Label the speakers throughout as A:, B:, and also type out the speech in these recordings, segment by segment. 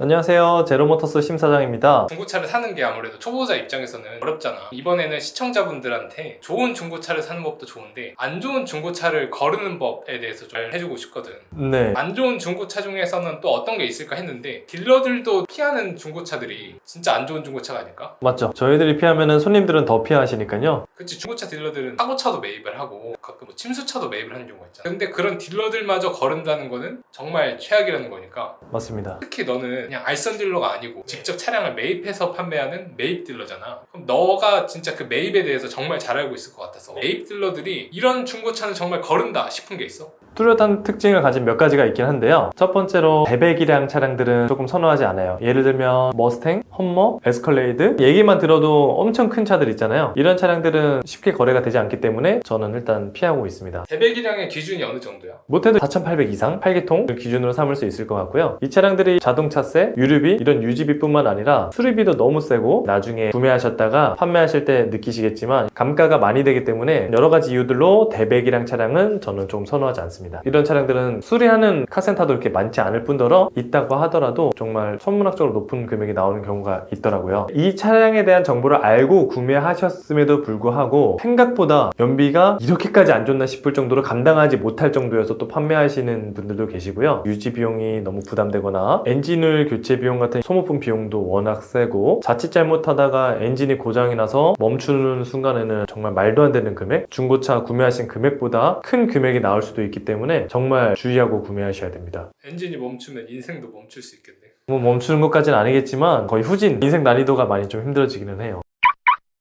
A: 안녕하세요. 제로모터스 심사장입니다.
B: 중고차를 사는 게 아무래도 초보자 입장에서는 어렵잖아. 이번에는 시청자분들한테 좋은 중고차를 사는 법도 좋은데 안 좋은 중고차를 거르는 법에 대해서 좀 해주고 싶거든.
A: 네,
B: 안 좋은 중고차 중에서는 또 어떤 게 있을까 했는데 딜러들도 피하는 중고차들이 진짜 안 좋은 중고차가 아닐까?
A: 맞죠. 저희들이 피하면은 손님들은 더 피하시니까요.
B: 그치, 중고차 딜러들은 사고차도 매입을 하고 가끔 뭐 침수차도 매입을 하는 경우가 있잖아. 근데 그런 딜러들마저 거른다는 거는 정말 최악이라는 거니까.
A: 맞습니다.
B: 특히 너는 그냥 알선 딜러가 아니고 직접 차량을 매입해서 판매하는 매입 딜러잖아. 그럼 너가 진짜 그 매입에 대해서 정말 잘 알고 있을 것 같아서 매입 딜러들이 이런 중고차는 정말 거른다 싶은 게 있어?
A: 뚜렷한 특징을 가진 몇 가지가 있긴 한데요. 첫 번째로 대배기량 차량들은 조금 선호하지 않아요. 예를 들면 머스탱, 험머, 에스컬레이드 얘기만 들어도 엄청 큰 차들 있잖아요. 이런 차량들은 쉽게 거래가 되지 않기 때문에 저는 일단 피하고 있습니다.
B: 대배기량의 기준이 어느 정도야?
A: 못해도 4,800 이상 8기통을 기준으로 삼을 수 있을 것 같고요. 이 차량들이 자동차세, 유류비, 이런 유지비뿐만 아니라 수리비도 너무 세고 나중에 구매하셨다가 판매하실 때 느끼시겠지만 감가가 많이 되기 때문에 여러 가지 이유들로 대배기량 차량은 저는 좀 선호하지 않습니다. 이런 차량들은 수리하는 카센터도 이렇게 많지 않을 뿐더러 있다고 하더라도 정말 천문학적으로 높은 금액이 나오는 경우가 있더라고요. 이 차량에 대한 정보를 알고 구매하셨음에도 불구하고 생각보다 연비가 이렇게까지 안 좋나 싶을 정도로 감당하지 못할 정도여서 또 판매하시는 분들도 계시고요. 유지 비용이 너무 부담되거나 엔진오일 교체 비용 같은 소모품 비용도 워낙 세고 자칫 잘못하다가 엔진이 고장이 나서 멈추는 순간에는 정말 말도 안 되는 금액, 중고차 구매하신 금액보다 큰 금액이 나올 수도 있기 때문에 정말 주의하고 구매하셔야 됩니다.
B: 엔진이 멈추면 인생도 멈출 수 있겠네.
A: 뭐 멈추는 것까지는 아니겠지만 거의 후진, 인생 난이도가 많이 좀 힘들어지기는 해요.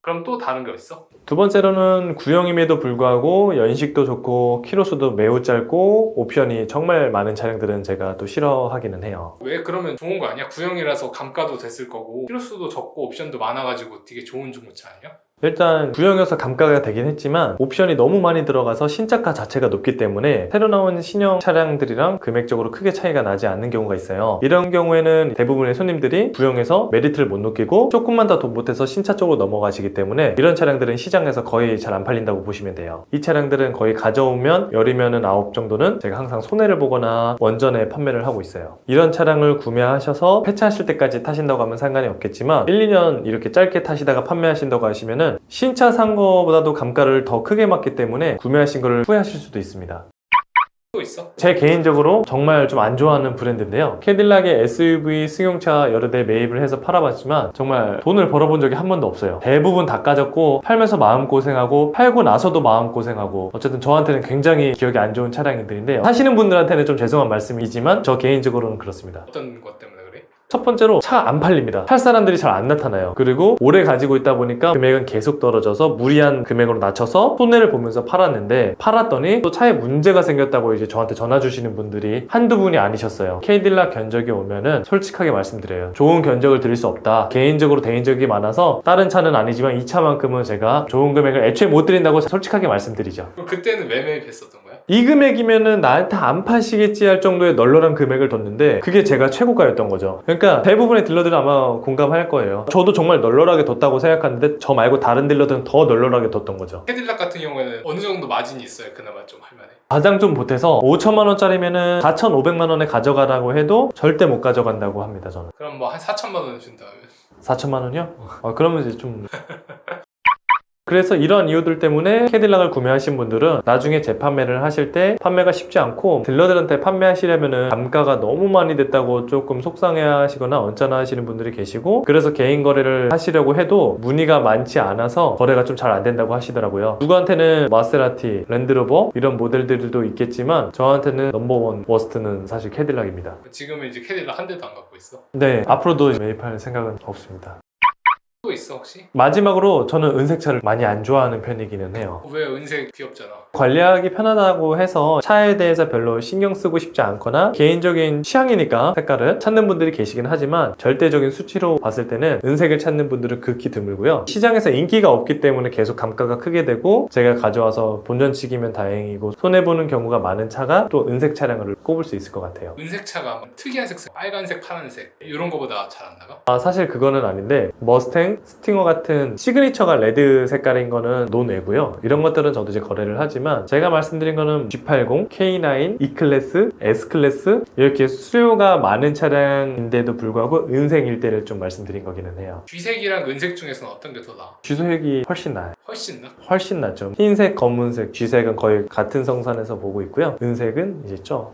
B: 그럼 또 다른 거 있어?
A: 두 번째로는 구형임에도 불구하고 연식도 좋고 키로수도 매우 짧고 옵션이 정말 많은 차량들은 제가 또 싫어하기는 해요.
B: 왜 그러면 좋은 거 아니야? 구형이라서 감가도 됐을 거고 키로수도 적고 옵션도 많아가지고 되게 좋은 중고차 아니야?
A: 일단 구형이어서 감가가 되긴 했지만 옵션이 너무 많이 들어가서 신차가 자체가 높기 때문에 새로 나온 신형 차량들이랑 금액적으로 크게 차이가 나지 않는 경우가 있어요. 이런 경우에는 대부분의 손님들이 구형에서 메리트를 못 느끼고 조금만 더 돈 못해서 신차 쪽으로 넘어가시기 때문에 이런 차량들은 시장에서 거의 잘 안 팔린다고 보시면 돼요. 이 차량들은 거의 가져오면 열이면은 9 정도는 제가 항상 손해를 보거나 원전에 판매를 하고 있어요. 이런 차량을 구매하셔서 폐차하실 때까지 타신다고 하면 상관이 없겠지만 1, 2년 이렇게 짧게 타시다가 판매하신다고 하시면은 신차 산 거보다도 감가를 더 크게 맞기 때문에 구매하신 거를 후회하실 수도 있습니다.
B: 또 있어?
A: 제 개인적으로 정말 좀 안 좋아하는 브랜드인데요. 캐딜락의 SUV 승용차 여러 대 매입을 해서 팔아봤지만 정말 돈을 벌어본 적이 한 번도 없어요. 대부분 다 까졌고 팔면서 마음고생하고 팔고 나서도 마음고생하고 어쨌든 저한테는 굉장히 기억이 안 좋은 차량들인데요. 사시는 분들한테는 좀 죄송한 말씀이지만 저 개인적으로는 그렇습니다.
B: 어떤 것 때문에 그래?
A: 첫 번째로 차 안 팔립니다. 팔 사람들이 잘 안 나타나요. 그리고 오래 가지고 있다 보니까 금액은 계속 떨어져서 무리한 금액으로 낮춰서 손해를 보면서 팔았는데 팔았더니 또 차에 문제가 생겼다고 이제 저한테 전화 주시는 분들이 한두 분이 아니셨어요. 캐딜락 견적이 오면은 솔직하게 말씀드려요. 좋은 견적을 드릴 수 없다. 개인적으로 대인적이 많아서 다른 차는 아니지만 이 차만큼은 제가 좋은 금액을 애초에 못 드린다고 솔직하게 말씀드리죠.
B: 그럼 그때는 왜 매입했었던 거야?
A: 이 금액이면은 나한테 안 파시겠지 할 정도의 널널한 금액을 뒀는데 그게 제가 최고가였던 거죠. 그러니까 대부분의 딜러들은 아마 공감할 거예요. 저도 정말 널널하게 뒀다고 생각하는데 저 말고 다른 딜러들은 더 널널하게 뒀던 거죠.
B: 캐딜락 같은 경우에는 어느 정도 마진이 있어야 그나마 좀 할만해?
A: 가장 좀 보태서 5천만 원짜리면은 4,500만 원에 가져가라고 해도 절대 못 가져간다고 합니다. 저는.
B: 그럼 뭐 한 4천만 원 준다면?
A: 4천만 원이요? 그러면 이제 좀... 그래서 이런 이유들 때문에 캐딜락을 구매하신 분들은 나중에 재판매를 하실 때 판매가 쉽지 않고 딜러들한테 판매하시려면은 감가가 너무 많이 됐다고 조금 속상해 하시거나 언짢아 하시는 분들이 계시고 그래서 개인 거래를 하시려고 해도 문의가 많지 않아서 거래가 좀 잘 안 된다고 하시더라고요. 누구한테는 마세라티, 랜드로버 이런 모델들도 있겠지만 저한테는 넘버원 워스트는 사실 캐딜락입니다.
B: 지금은 이제 캐딜락 한 대도 안 갖고 있어?
A: 네, 앞으로도 매입할 생각은 없습니다.
B: 또 있어 혹시?
A: 마지막으로 저는 은색차를 많이 안 좋아하는 편이기는 해요.
B: 왜? 은색 귀엽잖아.
A: 관리하기 편하다고 해서 차에 대해서 별로 신경 쓰고 싶지 않거나 개인적인 취향이니까 색깔을 찾는 분들이 계시긴 하지만 절대적인 수치로 봤을 때는 은색을 찾는 분들은 극히 드물고요. 시장에서 인기가 없기 때문에 계속 감가가 크게 되고 제가 가져와서 본전치기면 다행이고 손해보는 경우가 많은 차가 또 은색 차량을 꼽을 수 있을 것 같아요.
B: 은색 차가 특이한 색깔, 빨간색, 파란색 이런 거보다 잘 안 나가?
A: 사실 그거는 아닌데 머스탱, 스팅어링, 스팅어 같은 시그니처가 레드 색깔인 거는 논외고요. 이런 것들은 저도 이제 거래를 하지만 제가 말씀드린 거는 G80, K9, E클래스, S클래스 이렇게 수요가 많은 차량인데도 불구하고 은색일 때를 좀 말씀드린 거기는 해요.
B: 쥐색이랑 은색 중에서는 어떤 게 더 나아?
A: 쥐색이 훨씬 나아요.
B: 훨씬 나?
A: 훨씬 낫죠. 흰색, 검은색, 쥐색은 거의 같은 성산에서 보고 있고요. 은색은 이제 좀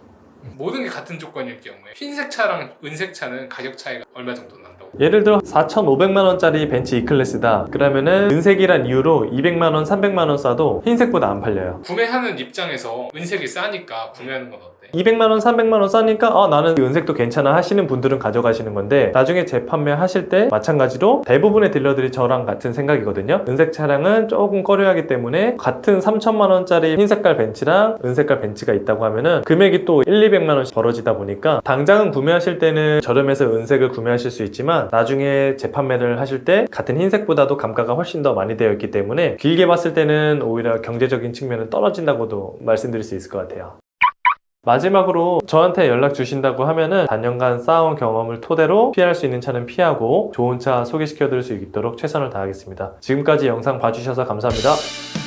B: 모든 게 같은 조건일 경우에 흰색 차랑 은색 차는 가격 차이가 얼마 정도 난다고?
A: 예를 들어 4,500만 원짜리 벤츠 E클래스다. 그러면은 은색이란 이유로 200만 원, 300만 원 싸도 흰색보다 안 팔려요.
B: 구매하는 입장에서 은색이 싸니까 구매하는 건 어때?
A: 200만 원, 300만 원 싸니까 나는 은색도 괜찮아 하시는 분들은 가져가시는 건데 나중에 재판매하실 때 마찬가지로 대부분의 딜러들이 저랑 같은 생각이거든요. 은색 차량은 조금 꺼려하기 때문에 같은 3천만 원짜리 흰색깔 벤츠랑 은색깔 벤츠가 있다고 하면은 금액이 또 200만 원씩 벌어지다 보니까 당장은 구매하실 때는 저렴해서 은색을 구매하실 수 있지만 나중에 재판매를 하실 때 같은 흰색보다도 감가가 훨씬 더 많이 되어 있기 때문에 길게 봤을 때는 오히려 경제적인 측면은 떨어진다고도 말씀드릴 수 있을 것 같아요. 마지막으로 저한테 연락 주신다고 하면은 단연간 쌓아온 경험을 토대로 피할 수 있는 차는 피하고 좋은 차 소개시켜 드릴 수 있도록 최선을 다하겠습니다. 지금까지 영상 봐주셔서 감사합니다.